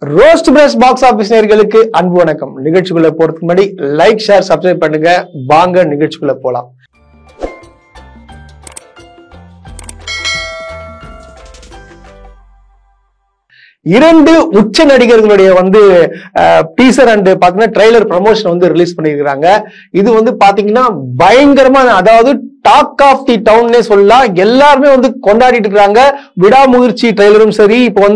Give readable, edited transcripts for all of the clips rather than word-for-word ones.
Roast press box office நேயர்களுக்கு அன்பு வணக்கம். நிகழ்ச்சிக்குள்ள போறதுக்கு முன்னாடி லைக், ஷேர், சப்ஸ்கிரைப் பண்ணுங்க. வாங்க நிகழ்ச்சிக்குள்ள போலாம். இரண்டு உச்ச நடிகர்களுடைய டீசர் அண்ட் பாத்தீங்கன்னா ட்ரெய்லர் ப்ரமோஷன் ரிலீஸ் பண்ணிருக்காங்க. இது பாத்தீங்கன்னா பயங்கரமா, அதாவது டாக் ஆஃப் தி டவுன்னே சொல்லலாம். எல்லாருமே கொண்டாடிட்டு இருக்காங்க. விடாமுயற்சி ட்ரெய்லரும் சரி, இப்போ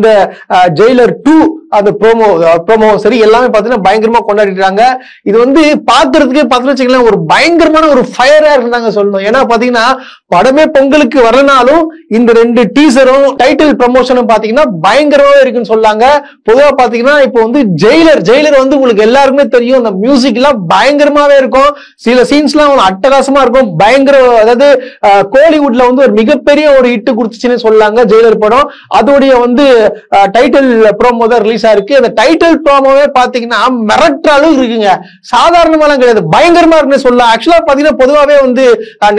ஜெயிலர் 2 அந்த ப்ரோமோ சரி, எல்லாமே பாத்தீங்கன்னா பயங்கரமா கொண்டாடிட்டு இருக்காங்க. இது பாக்குறதுக்கே பாத்தீங்கன்னா ஒரு பயங்கரமான ஒரு ஃபயரா இருந்தாங்க சொல்லணும். ஏன்னா பாத்தீங்கன்னா படமே பொங்கலுக்கு வரலனாலும் இந்த ரெண்டு டீசரும் டைட்டில் ப்ரமோஷனும் பாத்தீங்கன்னா பயங்கரமாவே இருக்குன்னு சொல்லாங்க. பொதுவா பாத்தீங்கன்னா இப்போ ஜெயிலர் உங்களுக்கு எல்லாருக்குமே தெரியும். அந்த மியூசிக் எல்லாம் பயங்கரமாவே இருக்கும். சில சீன்ஸ் எல்லாம் அட்டகாசமா இருக்கும். பயங்கர, அதாவது கோலிவுட்ல ஒரு மிகப்பெரிய ஒரு ஹிட் கொடுத்துச்சுன்னு சொல்லாங்க ஜெயிலர் படம். அதோடைய டைட்டில் ப்ரோமோ தான் ரிலீஸ் ஆயிருக்கு. அந்த டைட்டில் ப்ரோமோவே பாத்தீங்கன்னா மிரட்டுற அளவு இருக்குங்க. சாதாரணமாலாம் கிடையாது, பயங்கரமா இருக்குன்னு சொல்லலாம். ஆக்சுவலா பாத்தீங்கன்னா பொதுவாவே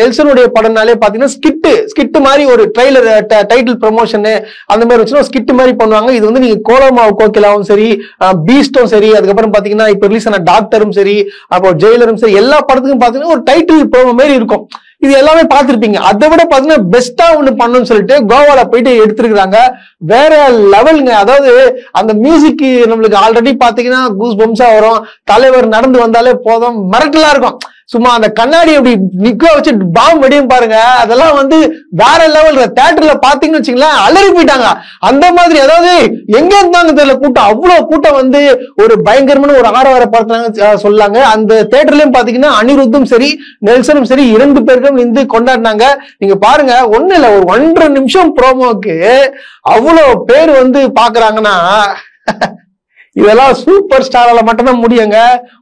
நெல்சனுடைய படம்னாலே பாத்தீங்கன்னா ஸ்கிட் மாதிரி ஒரு ட்ரெய்லர் டைட்டில் ப்ரமோஷன் அந்த மாதிரி வச்சு ஸ்கிட் மாதிரி பண்ணுவாங்க. இது நீங்க கோலமாவு கோகிலாவும் சரி, பீஸ்டும் சரி, அதுக்கப்புறம் பாத்தீங்கன்னா இப்ப ரிலீஸ் ஆன டாக்டரும் சரி, அப்போ ஜெயிலரும் சரி, எல்லா படத்துக்கும் பாத்தீங்கன்னா ஒரு டைட்டில் ப்ரோமோ மாதிரி இருக்கும். இது எல்லாமே பார்த்திருப்பீங்க. அதை விட பாத்தீங்கன்னா பெஸ்டா ஒண்ணு பண்ணணும்னு சொல்லிட்டு கோவால போயிட்டு எடுத்துருக்காங்க. வேற லெவலுங்க. அதாவது அந்த மியூசிக் நம்மளுக்கு ஆல்ரெடி பாத்தீங்கன்னா கூஸ் பம்ஸா வரும். தலைவர் நடந்து வந்தாலே போதும், மிரட்டலா இருக்கும். சும்மா அந்த கண்ணாடி அப்படி நிக்க வச்சு பாம் வெடியும் பாருங்க. அதெல்லாம் வேற லெவல். தியேட்டர்ல பாத்தீங்கன்னு வச்சுங்களேன், அலறி போயிட்டாங்க. அந்த மாதிரி, அதாவது எங்க இருந்தாங்க தெரியல கூட்டம், அவ்வளவு கூட்டம் ஒரு பயங்கரமான ஒரு ஆரவார படத்தாங்க சொல்லாங்க. அந்த தியேட்டர்லயும் பாத்தீங்கன்னா அனிருத்தும் சரி, நெல்சனும் சரி, இரண்டு பேருக்கும் கொண்டாடினாங்க. நீங்க பாருங்க, ஒண்ணு இல்ல, ஒரு 1.5 நிமிஷம் ப்ரோமோக்கு அவ்வளவு பேர் பாக்குறாங்கன்னா இதெல்லாம் சூப்பர் ஸ்டாரால மட்டும்தான் முடியுங்க.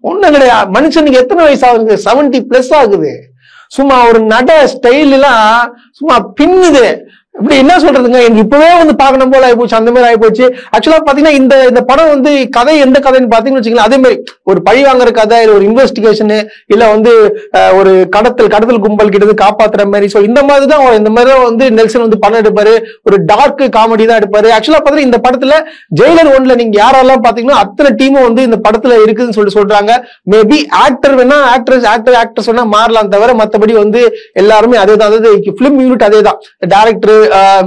ஒண்ணும் கிடையாது. மனுஷனுக்கு எத்தனை வயசு ஆகுது? 70+ ஆகுது. சும்மா ஒரு நட ஸ்டைல் எல்லாம் சும்மா பின்னுது. இப்படி என்ன சொல்றதுங்க, எனக்கு இப்பவே பார்க்கணும் போல ஆயிப்போச்சு. அந்த மாதிரி ஆயிப்போச்சு. ஆக்சுவலா பாத்தீங்கன்னா இந்த படம் கதை எந்த கதைன்னு பாத்தீங்கன்னு வச்சுக்கலாம், அதே மாதிரி ஒரு பழி வாங்குற கதை, இல்ல ஒரு இன்வெஸ்டிகேஷன், இல்ல ஒரு கடத்தல் கும்பல் கிட்ட காப்பாத்துற மாதிரி. சோ இந்த மாதிரி தான் நெல்சன் படம் எடுப்பாரு. ஒரு டார்க் காமெடி தான் எடுப்பாரு. ஆக்சுவலா பாத்தீங்கன்னா இந்த படத்துல ஜெயிலர் 1ல நீங்க யாரெல்லாம் பாத்தீங்கன்னா அத்தனை டீமும் இந்த படத்துல இருக்குதுன்னு சொல்றாங்க. மேபி ஆக்டர் வேணா ஆக்டர்ஸ் வேணா மாறலாம், தவிர மத்தபடி எல்லாருமே அதே தான். அதாவது பிலிம் யூனிட் அதே தான். டைரக்டர்,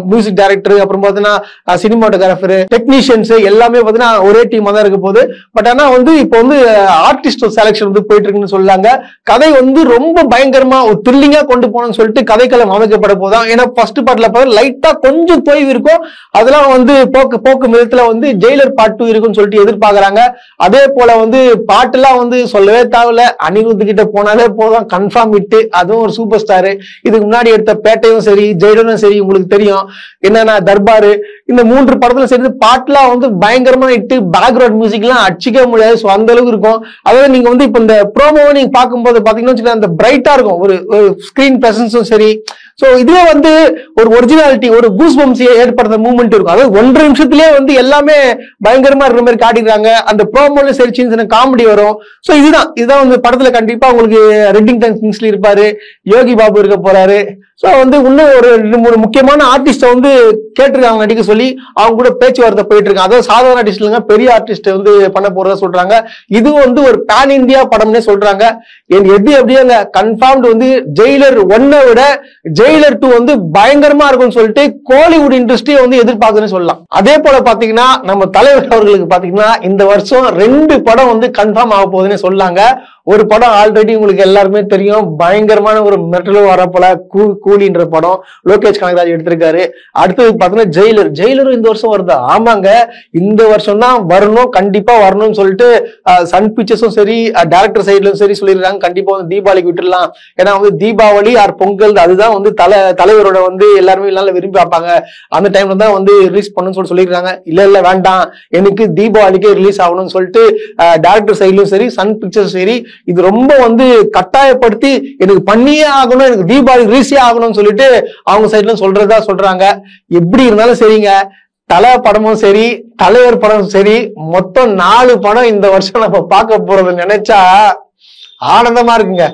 மியூசிக் டைரக்டர், அப்புறம் பாத்தீங்கன்னா சினிமாட்டோகிராஃபர், டெக்னீஷியன்ஸ் எல்லாமே பாத்தீங்கன்னா ஒரே டீமா தான் இருக்க போகுது. பட் ஆனா இப்போ ஆர்டிஸ்ட் செலக்ஷன் போயிட்டு இருக்குன்னு சொல்லாங்க. கதை ரொம்ப பயங்கரமா ஒரு த்ரில்லிங்கா கொண்டு போகணும்னு சொல்லிட்டு கதைக்களம் அமைக்கப்பட போதான். ஏன்னா ஃபர்ஸ்ட் பார்ட்ல பார்த்தா லைட்டா கொஞ்சம் தொய்வு இருக்கும். அதெல்லாம் போக்கு விதத்துல ஜெயிலர் பார்ட் 2 இருக்குன்னு சொல்லிட்டு எதிர்பார்க்கறாங்க. அதே போல பாட்டுலாம் சொல்லவே தேவையில்ல. அனிருத் கிட்ட போனாலே போதும், கன்ஃபார்ம் ஹிட். அதுவும் ஒரு சூப்பர் ஸ்டார். இதுக்கு முன்னாடி எடுத்த பேட்டையும் சரி, ஜெயிலரும் சரி, உங்களுக்கு தெரியும் என்னன்னா தர்பாரு, இந்த 3 படத்துல சேர்ந்து பாட்டுலாம் பயங்கரமா இட்டு பேக்ரவுண்ட் மியூசிக் எல்லாம் அடிச்சிக்க முடியாது. சோ அந்த அளவுக்கு இருக்கும். அதாவது நீங்க இப்ப இந்த ப்ரோமோவை நீங்க பார்க்கும்போது பாத்தீங்கன்னா அந்த பிரைட்டா இருக்கும், ஒரு ஸ்கிரீன் பிரசன்ஸும் சரி. சோ இதுவே ஒரு ஒரிஜினாலிட்டி, ஒரு கூஸ் பம்ஸ் ஏற்படுத்த மூவ்மெண்ட் இருக்கும். அதாவது 1.5 நிமிஷத்துலயே எல்லாமே பயங்கரமா இருக்கிற மாதிரி காட்டிடுறாங்க. அந்த ப்ரோமோல சரி சின்ன காமெடி வரும். சோ இதுதான் படத்துல கண்டிப்பா உங்களுக்கு ரெட்டிங்டன் கிங்ஸ்லி இருப்பாரு, யோகி பாபு இருக்க போறாரு. சோ இன்னும் ஒரு 2-3 முக்கியமான ஆர்டிஸ்ட கேட்டிருக்காங்க நடிக்க சொல்லி. அவங்க கூட பேச்சுவார்த்தை போயிட்டு இருக்காங்க. அதாவது சாதாரண ஆர்டிஸ்ட் இல்லைங்க, பெரிய ஆர்டிஸ்ட் பண்ண போறதா சொல்றாங்க. இது ஒரு பேன் இந்தியா படம்னே சொல்றாங்க. எப்படியாங்க கன்ஃபார்ம்டு ஜெயிலர் 1 விட ஜெயிலர் 2 பயங்கரமா இருக்கும்னு சொல்லிட்டு கோலிவுட் இண்டஸ்ட்ரி எதிர்பார்க்குன்னு சொல்லலாம். அதே போல பாத்தீங்கன்னா நம்ம தலைவர் அவர்களுக்கு பாத்தீங்கன்னா இந்த வருஷம் 2 படம் கன்ஃபார்ம் ஆக போகுதுன்னு சொல்லாங்க. ஒரு படம் ஆல்ரெடி உங்களுக்கு எல்லாருமே தெரியும், பயங்கரமான ஒரு மெட்டல் வரப்போல கூலின்ற படம் லோகேஷ் கனகராஜ் எடுத்திருக்காரு. அடுத்தது பாத்தீங்கன்னா ஜெயிலரும் இந்த வருஷம் வருது. ஆமாங்க, இந்த வருஷம் தான் வரணும், கண்டிப்பா வரணும்னு சொல்லிட்டு சன் பிக்சர்ஸும் சரி, டைரக்டர் சைட்லயும் சரி சொல்லிருக்காங்க. கண்டிப்பா தீபாவளிக்கு விட்டுடலாம். ஏன்னா தீபாவளி ஆர் பொங்கல், அதுதான் தலைவரோட எல்லாருமே நல்லா விரும்பி பார்ப்பாங்க. அந்த டைம்ல தான் ரிலீஸ் பண்ணணும்னு சொல்லிருக்காங்க. இல்ல வேண்டாம், எனக்கு தீபாவளிக்கே ரிலீஸ் ஆகணும்னு சொல்லிட்டு டைரக்டர் சைட்லயும் சரி, சன் பிக்சர்ஸ் சரி, இது ரொம்ப கட்டாயப்படுத்தி எனக்கு பண்ணியே ஆகணும், எனக்கு தீபாவளி ரிலீஸே ஆகணும்னு சொல்லிட்டு அவங்க சைட்ல சொல்றதா சொல்றாங்க. எப்படி இருந்தாலும் சரிங்க, தலை படமும் சரி, தலைவர் படமும் சரி, மொத்தம் 4 படம் இந்த வருஷம் நம்ம பார்க்க போறது நினைச்சா ஆனந்தமா இருக்குங்க.